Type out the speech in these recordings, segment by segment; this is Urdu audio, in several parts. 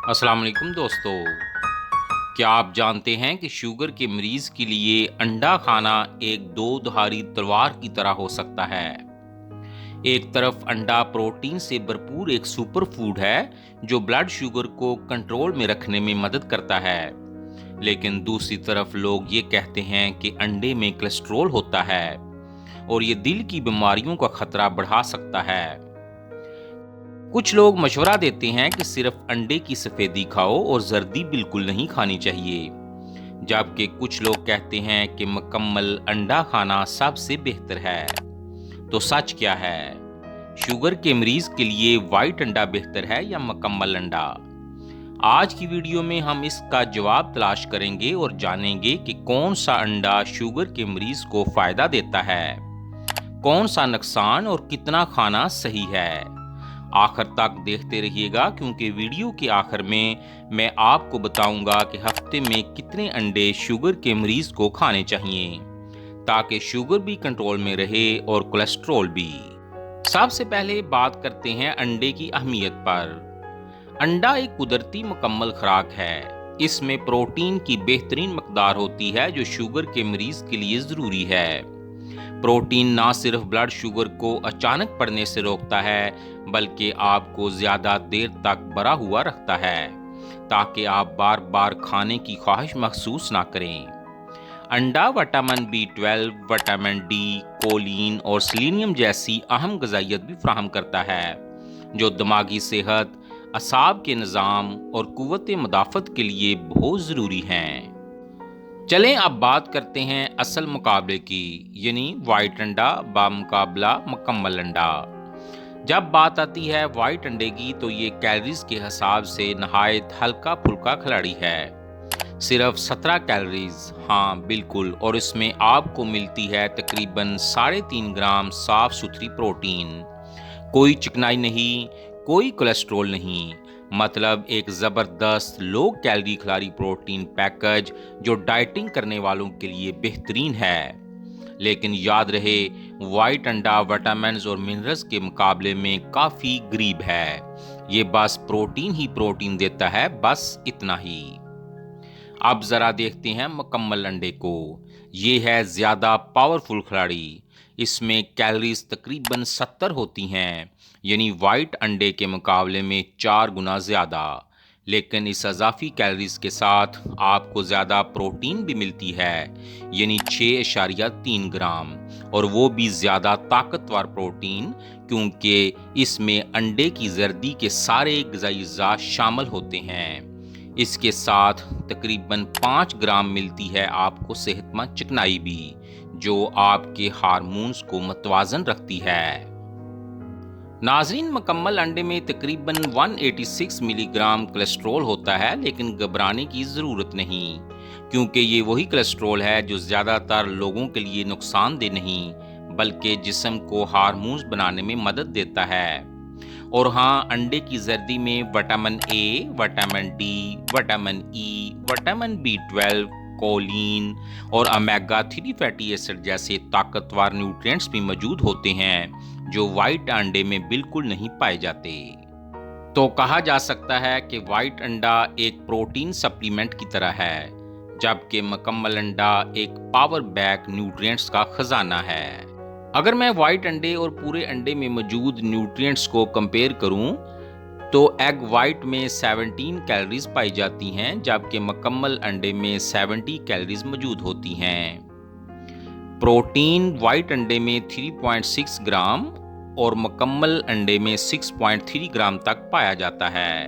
السلام علیکم دوستو، کیا آپ جانتے ہیں کہ شوگر کے مریض کے لیے انڈا کھانا ایک دو دھاری تلوار کی طرح ہو سکتا ہے۔ ایک طرف انڈا پروٹین سے بھرپور ایک سپر فوڈ ہے جو بلڈ شوگر کو کنٹرول میں رکھنے میں مدد کرتا ہے، لیکن دوسری طرف لوگ یہ کہتے ہیں کہ انڈے میں کولیسٹرول ہوتا ہے اور یہ دل کی بیماریوں کا خطرہ بڑھا سکتا ہے۔ کچھ لوگ مشورہ دیتے ہیں کہ صرف انڈے کی سفیدی کھاؤ اور زردی بالکل نہیں کھانی چاہیے، جبکہ کچھ لوگ کہتے ہیں کہ مکمل انڈا کھانا سب سے بہتر ہے۔ تو سچ کیا ہے؟ شوگر کے مریض کے لیے وائٹ انڈا بہتر ہے یا مکمل انڈا؟ آج کی ویڈیو میں ہم اس کا جواب تلاش کریں گے اور جانیں گے کہ کون سا انڈا شوگر کے مریض کو فائدہ دیتا ہے، کون سا نقصان اور کتنا کھانا صحیح ہے۔ آخر تک دیکھتے رہیے گا کیونکہ ویڈیو کے آخر میں آپ کو بتاؤں گا کہ ہفتے میں کتنے انڈے شوگر کے مریض کو کھانے چاہیے تاکہ شوگر بھی کنٹرول میں رہے اور کولیسٹرول بھی۔ سب سے پہلے بات کرتے ہیں انڈے کی اہمیت پر۔ انڈا ایک قدرتی مکمل خوراک ہے۔ اس میں پروٹین کی بہترین مقدار ہوتی ہے جو شوگر کے مریض کے لیے ضروری ہے۔ پروٹین نہ صرف بلڈ شوگر کو اچانک بڑھنے سے روکتا ہے بلکہ آپ کو زیادہ دیر تک بھرا ہوا رکھتا ہے تاکہ آپ بار بار کھانے کی خواہش محسوس نہ کریں۔ انڈا وٹامن B12، وٹامن ڈی، کولین اور سیلینیم جیسی اہم غذائیت بھی فراہم کرتا ہے جو دماغی صحت، اعصاب کے نظام اور قوت مدافعت کے لیے بہت ضروری ہیں۔ چلیں اب بات کرتے ہیں اصل مقابلے کی، یعنی وائٹ انڈا بمقابلہ مکمل انڈا۔ جب بات آتی ہے وائٹ انڈے کی تو یہ کیلوریز کے حساب سے نہایت ہلکا پھلکا کھلاڑی ہے، صرف 17 کیلوریز، ہاں بالکل، اور اس میں آپ کو ملتی ہے تقریباً 3.5 گرام صاف ستھری پروٹین، کوئی چکنائی نہیں، کوئی کولیسٹرول نہیں، مطلب ایک زبردست لو کیلری کھلاری پروٹین پیکج جو ڈائٹنگ کرنے والوں کے لیے بہترین ہے۔ لیکن یاد رہے، وائٹ انڈا وٹامنز اور منرلز کے مقابلے میں کافی غریب ہے، یہ بس پروٹین ہی پروٹین دیتا ہے، بس اتنا ہی۔ اب ذرا دیکھتے ہیں مکمل انڈے کو۔ یہ ہے زیادہ پاورفل کھلاڑی، اس میں کیلوریز تقریباً 70 ہوتی ہیں، یعنی وائٹ انڈے کے مقابلے میں 4 گنا زیادہ، لیکن اس اضافی کیلوریز کے ساتھ آپ کو زیادہ پروٹین بھی ملتی ہے، یعنی 6.3 گرام، اور وہ بھی زیادہ طاقتور پروٹین کیونکہ اس میں انڈے کی زردی کے سارے غذائی اجزاء شامل ہوتے ہیں۔ اس کے ساتھ تقریباً 5 گرام ملتی ہے آپ کو صحت مند چکنائی بھی، جو آپ کے ہارمونز کو متوازن رکھتی ہے۔ ناظرین، مکمل انڈے میں تقریباً 186 ملی گرام کولیسٹرول ہوتا ہے، لیکن گھبرانے کی ضرورت نہیں، کیونکہ یہ وہی کولیسٹرول ہے جو زیادہ تر لوگوں کے لیے نقصان دہ نہیں، بلکہ جسم کو ہارمونز بنانے میں مدد دیتا ہے۔ اور ہاں، انڈے کی زردی میں vitamin A, vitamin D, vitamin E, vitamin B12، choline اور اومیگا 3 فیٹی ایسڈ جیسے طاقتور نیوٹرینٹس بھی موجود ہوتے ہیں جو وائٹ انڈے میں بالکل نہیں پائے جاتے۔ تو کہا جا سکتا ہے کہ وائٹ انڈا ایک پروٹین سپلیمنٹ کی طرح ہے، جبکہ مکمل انڈا ایک پاور بیک نیوٹرینٹس کا خزانہ ہے۔ اگر میں وائٹ انڈے اور پورے انڈے میں موجود نیوٹرینٹس کو کمپیئر کروں تو ایگ وائٹ میں 17 کیلوریز پائی جاتی ہیں، جبکہ مکمل انڈے میں 70 کیلوریز موجود ہوتی ہیں۔ پروٹین وائٹ انڈے میں 3.6 گرام اور مکمل انڈے میں 6.3 گرام تک پایا جاتا ہے۔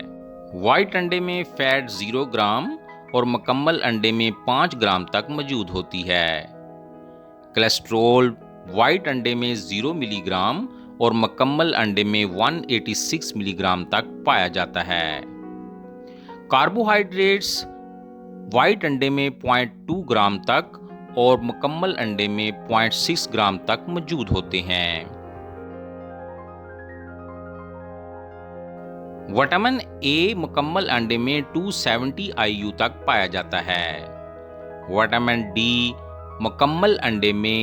وائٹ انڈے میں فیٹ 0 گرام اور مکمل انڈے میں 5 گرام تک موجود ہوتی ہے۔ کولیسٹرول وائٹ انڈے میں 0 ملی گرام اور مکمل انڈے میں 186 ملی گرام تک پایا جاتا ہے۔ کاربوہائیڈریٹس وائٹ انڈے میں 0.2 گرام تک اور مکمل انڈے میں 0.6 گرام تک موجود ہوتے ہیں۔ وٹامن اے مکمل انڈے میں 270 IU تک پایا جاتا ہے۔ وٹامن ڈی مکمل انڈے میں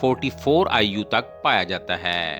44 IU تک پایا جاتا ہے۔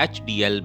HDL